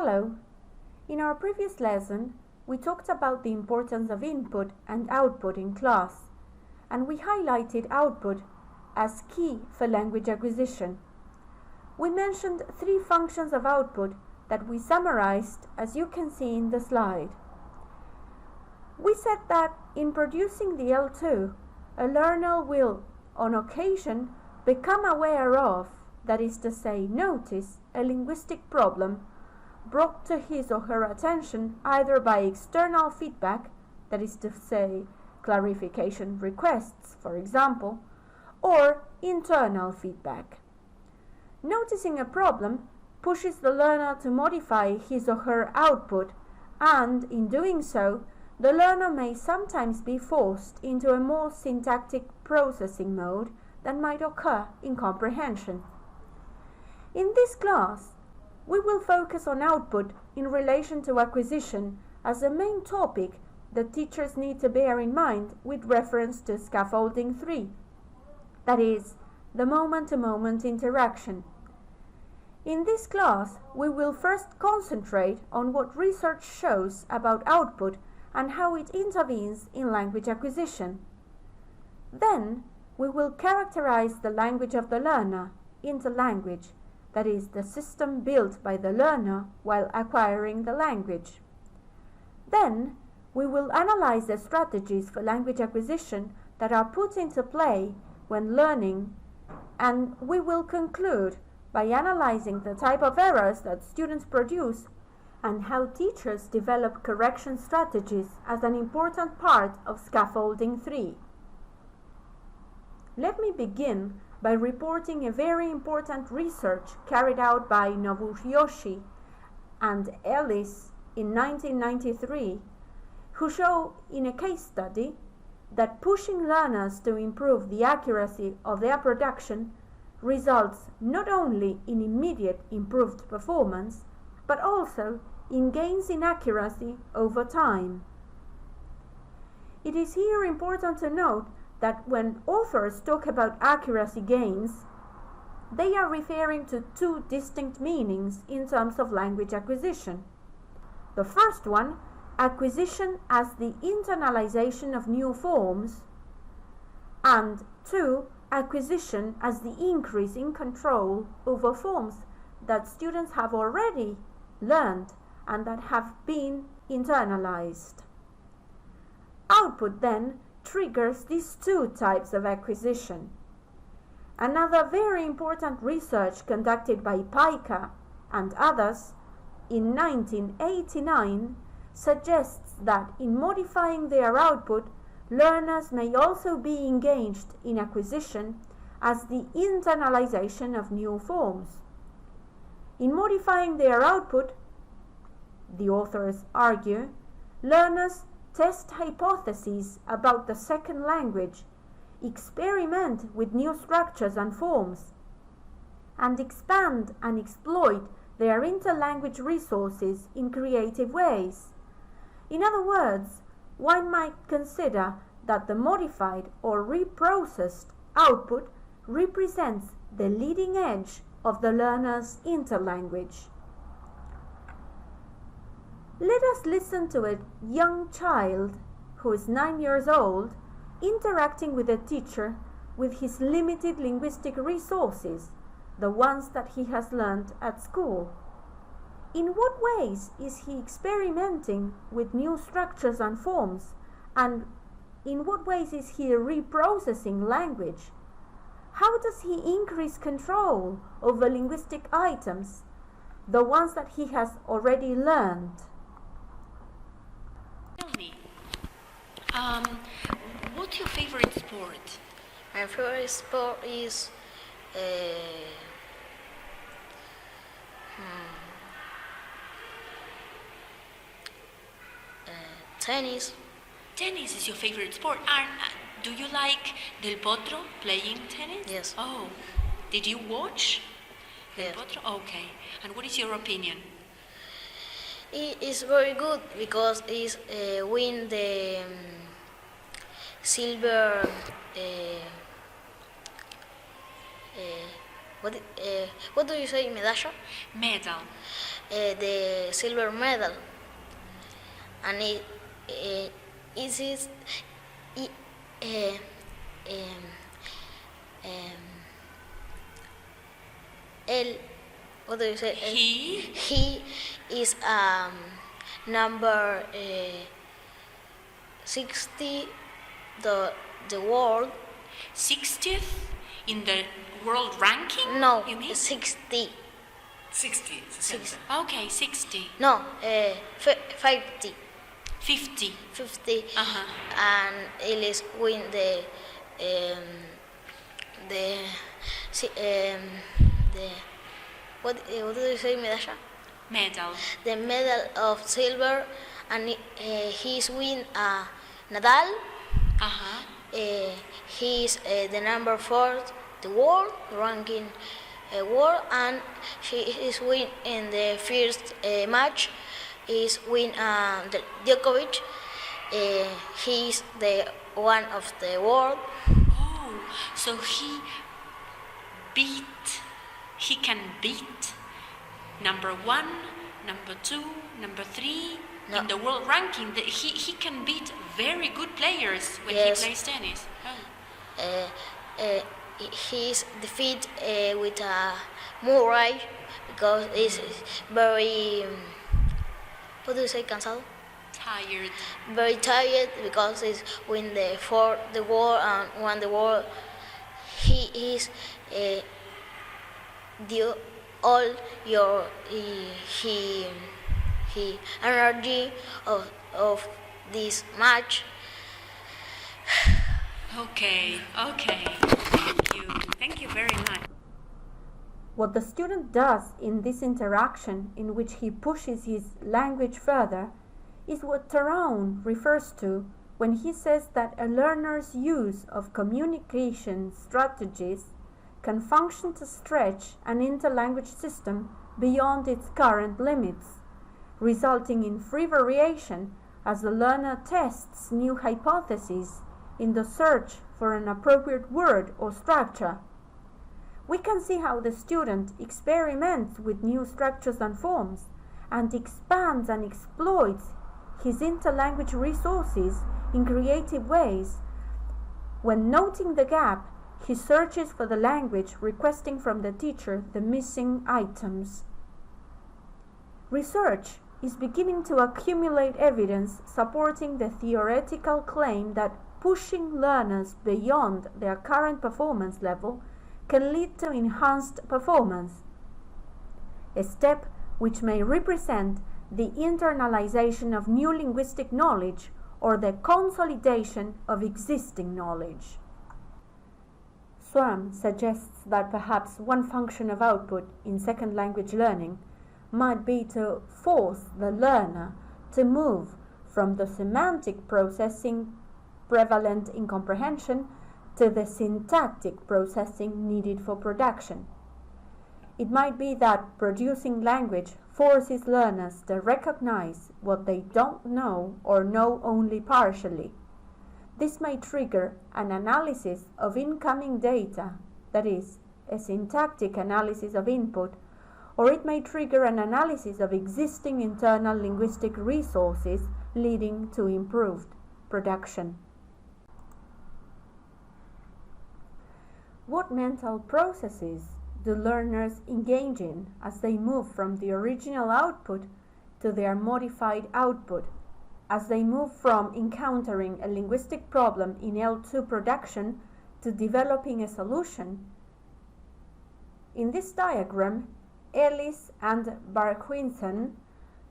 Hello. In our previous lesson, we talked about the importance of input and output in class, and we highlighted output as key for language acquisition. We mentioned 3 functions of output that we summarized as you can see in the slide. We said that in producing the L2, a learner will, on occasion, become aware of, that is to say, notice, a linguistic problem brought to his or her attention either by external feedback, that is to say, clarification requests, for example, or internal feedback. Noticing a problem pushes the learner to modify his or her output, and in doing so, the learner may sometimes be forced into a more syntactic processing mode than might occur in comprehension. In this class, we will focus on output in relation to acquisition as a main topic that teachers need to bear in mind with reference to scaffolding 3, that is, the moment-to-moment interaction. In this class, we will first concentrate on what research shows about output and how it intervenes in language acquisition. Then, we will characterize the language of the learner, interlanguage, that is, the system built by the learner while acquiring the language. Then, we will analyze the strategies for language acquisition that are put into play when learning, and we will conclude by analyzing the type of errors that students produce and how teachers develop correction strategies as an important part of scaffolding 3. Let me begin by reporting a very important research carried out by Nobuyoshi and Ellis in 1993, who show in a case study that pushing learners to improve the accuracy of their production results not only in immediate improved performance, but also in gains in accuracy over time. It is here important to note that when authors talk about accuracy gains, they are referring to 2 distinct meanings in terms of language acquisition. The first one, acquisition as the internalization of new forms, and 2, acquisition as the increase in control over forms that students have already learned and that have been internalized. Output then triggers these 2 types of acquisition. Another very important research conducted by Práctica and others in 1989 suggests that in modifying their output, learners may also be engaged in acquisition as the internalization of new forms. In modifying their output, the authors argue, learners test hypotheses about the second language, experiment with new structures and forms, and expand and exploit their interlanguage resources in creative ways. In other words, one might consider that the modified or reprocessed output represents the leading edge of the learner's interlanguage. Let us listen to a young child who is 9 years old interacting with a teacher with his limited linguistic resources, the ones that he has learned at school. In what ways is he experimenting with new structures and forms, and in what ways is he reprocessing language? How does he increase control over linguistic items, the ones that he has already learned? Tell me, what's your favorite sport? My favorite sport is tennis. Tennis is your favorite sport. And do you like Del Potro playing tennis? Yes. Oh, did you watch Del Yes. Potro? Okay. And what is your opinion? It is very good because it's win the silver. What do you say, medalla? Medal. the silver medal, and it is it, el, what do you say? He is number 60 the world. 60th in the world ranking? No, you mean? 60. 60. 60. Okay, 60. No, 50. 50. 50. Uh-huh. And it is win the what do you say, medalla? Medal. The medal of silver, and he's win Nadal. Uh-huh. He's the number 4 the world ranking world, and she is win in the first match is win the Djokovic. He's the one of the world. Oh, so he can beat number 1, number 2, number 3 No. in the world ranking. He can beat very good players when Yes. he plays tennis. Oh. He's defeat with Murray because he's very what do you say, cansado? Tired. Very tired because he's win the war and won the war. He is all your he energy of this match. Okay. Thank you very much. What the student does in this interaction, in which he pushes his language further, is what Tyrone refers to when he says that a learner's use of communication strategies can function to stretch an interlanguage system beyond its current limits, resulting in free variation as the learner tests new hypotheses in the search for an appropriate word or structure. We can see how the student experiments with new structures and forms and expands and exploits his interlanguage resources in creative ways. When noting the gap, he searches for the language, requesting from the teacher the missing items. Research is beginning to accumulate evidence supporting the theoretical claim that pushing learners beyond their current performance level can lead to enhanced performance, a step which may represent the internalization of new linguistic knowledge or the consolidation of existing knowledge. Swarm suggests that perhaps one function of output in second language learning might be to force the learner to move from the semantic processing prevalent in comprehension to the syntactic processing needed for production. It might be that producing language forces learners to recognize what they don't know or know only partially. This may trigger an analysis of incoming data, that is, a syntactic analysis of input, or it may trigger an analysis of existing internal linguistic resources leading to improved production. What mental processes do learners engage in as they move from the original output to their modified output, as they move from encountering a linguistic problem in L2 production to developing a solution? In this diagram, Ellis and Barquinson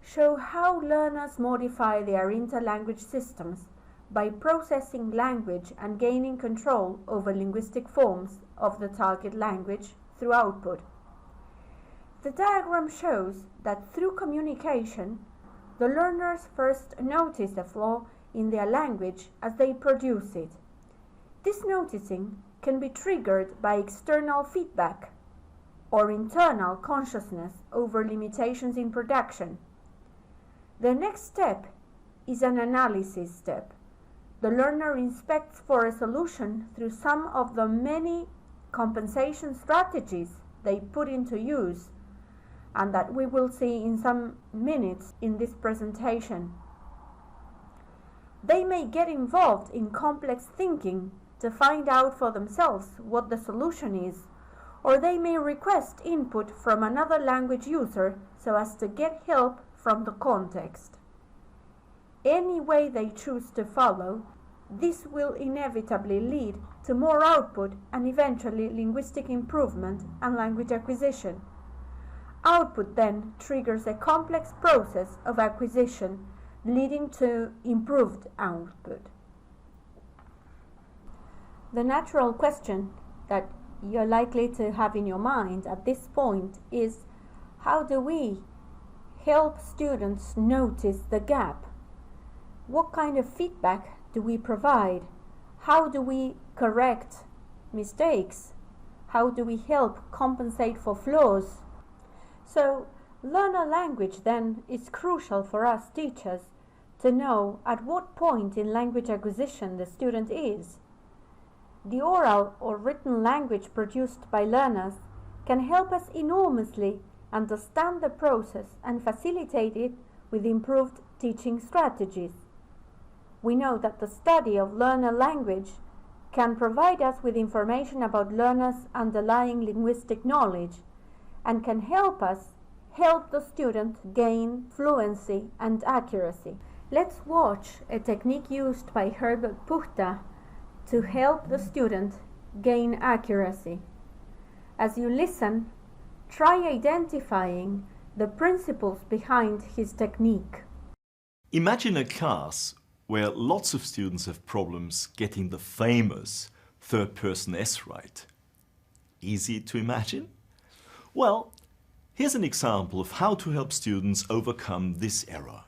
show how learners modify their interlanguage systems by processing language and gaining control over linguistic forms of the target language through output. The diagram shows that through communication, the learners first notice a flaw in their language as they produce it. This noticing can be triggered by external feedback or internal consciousness over limitations in production. The next step is an analysis step. The learner inspects for a solution through some of the many compensation strategies they put into use and that we will see in some minutes in this presentation. They may get involved in complex thinking to find out for themselves what the solution is, or they may request input from another language user so as to get help from the context. Any way they choose to follow, this will inevitably lead to more output and eventually linguistic improvement and language acquisition. Output then triggers a complex process of acquisition, leading to improved output. The natural question that you're likely to have in your mind at this point is, how do we help students notice the gap? What kind of feedback do we provide? How do we correct mistakes? How do we help compensate for flaws? So, learner language then is crucial for us teachers to know at what point in language acquisition the student is. The oral or written language produced by learners can help us enormously understand the process and facilitate it with improved teaching strategies. We know that the study of learner language can provide us with information about learners' underlying linguistic knowledge and can help the student gain fluency and accuracy. Let's watch a technique used by Herbert Puchta to help the student gain accuracy. As you listen, try identifying the principles behind his technique. Imagine a class where lots of students have problems getting the famous third-person S right. Easy to imagine? Well, here's an example of how to help students overcome this error.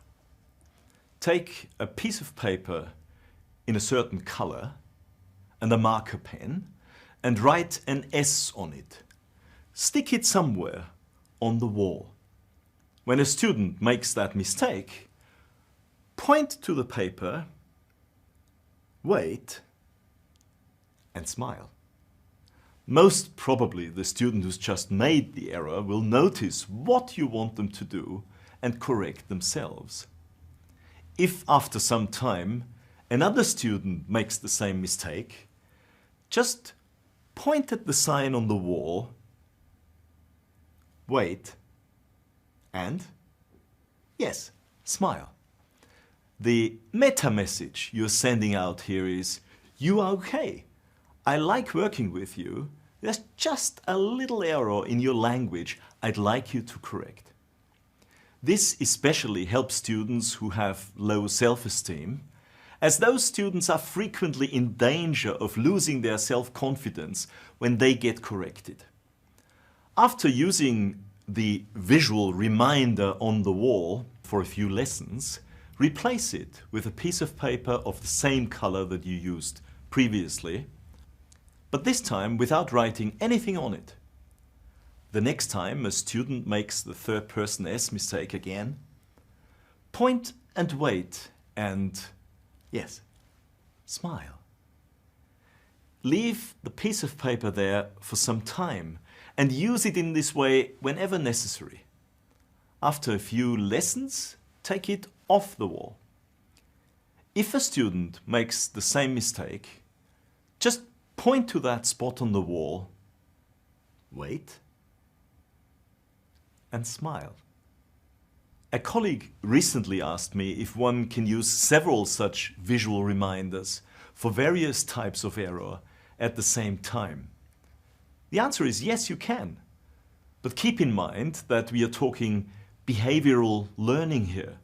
Take a piece of paper in a certain color and a marker pen and write an S on it. Stick it somewhere on the wall. When a student makes that mistake, point to the paper, wait, and smile. Most probably the student who's just made the error will notice what you want them to do and correct themselves. If after some time another student makes the same mistake, just point at the sign on the wall, wait, and, yes, smile. The meta message you're sending out here is, you are okay. I like working with you. There's just a little error in your language I'd like you to correct. This especially helps students who have low self-esteem, as those students are frequently in danger of losing their self-confidence when they get corrected. After using the visual reminder on the wall for a few lessons, replace it with a piece of paper of the same color that you used previously, but this time without writing anything on it. The next time a student makes the third-person S mistake again, point and wait and, yes, smile. Leave the piece of paper there for some time and use it in this way whenever necessary. After a few lessons, take it off the wall. If a student makes the same mistake, just point to that spot on the wall, wait, and smile. A colleague recently asked me if one can use several such visual reminders for various types of error at the same time. The answer is yes, you can. But keep in mind that we are talking behavioral learning here.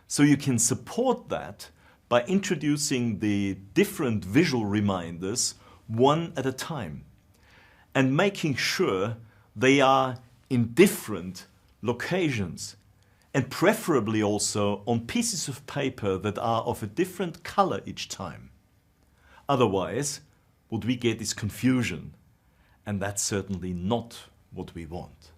So you can support that by introducing the different visual reminders one at a time and making sure they are in different locations, and preferably also on pieces of paper that are of a different color each time. Otherwise, what we get is confusion, and that's certainly not what we want.